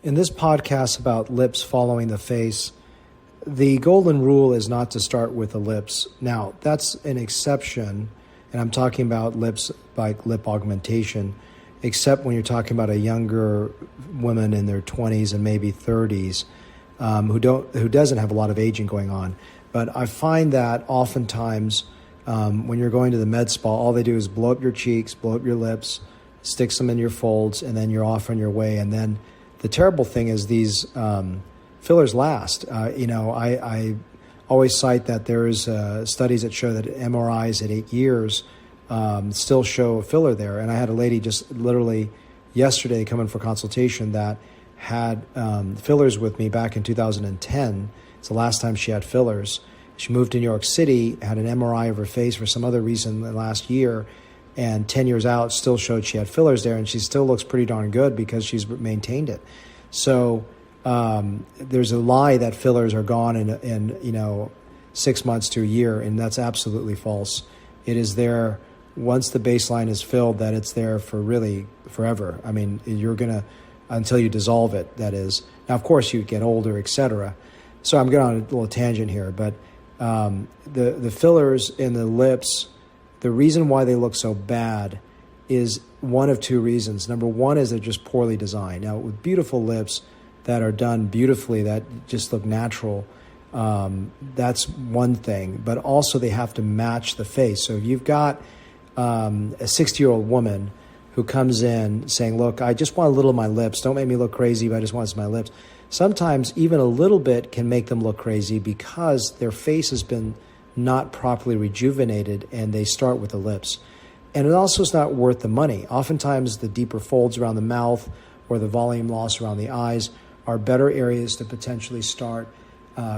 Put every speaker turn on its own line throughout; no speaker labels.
In this podcast about lips following the face, the golden rule is not to start with the lips. Now, that's an exception, and I'm talking about lips like lip augmentation, except when you're talking about a younger woman in their 20s and maybe 30s who doesn't have a lot of aging going on. But I find that oftentimes when you're going to the med spa, all they do is blow up your cheeks, blow up your lips, sticks them in your folds, and then you're off on your way. And then the terrible thing is these fillers last. I always cite that there's studies that show that MRIs at 8 years still show a filler there. And I had a lady just literally yesterday come in for consultation that had fillers with me back in 2010. It's the last time she had fillers. She moved to New York City, had an MRI of her face for some other reason the last year, and 10 years out still showed she had fillers there, and she still looks pretty darn good because she's maintained it. So there's a lie that fillers are gone in 6 months to a year, and that's absolutely false. It is there once the baseline is filled, that it's there for really forever. I mean, you're going to, until you dissolve it, that is. Now, of course, you get older, etc. So I'm going on a little tangent here, but the fillers in the lips, the reason why they look so bad is one of two reasons. Number one is they're just poorly designed. Now, with beautiful lips that are done beautifully, that just look natural, that's one thing. But also they have to match the face. So if you've got a 60-year-old woman who comes in saying, look, I just want a little of my lips. Don't make me look crazy, but I just want my lips. Sometimes even a little bit can make them look crazy because their face has been not properly rejuvenated, and they start with the lips. And it also is not worth the money. Oftentimes the deeper folds around the mouth or the volume loss around the eyes are better areas to potentially start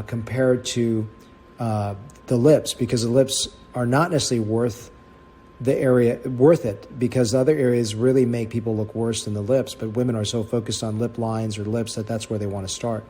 compared to the lips, because the lips are not necessarily worth it, because other areas really make people look worse than the lips. But women are so focused on lip lines or lips that that's where they want to start.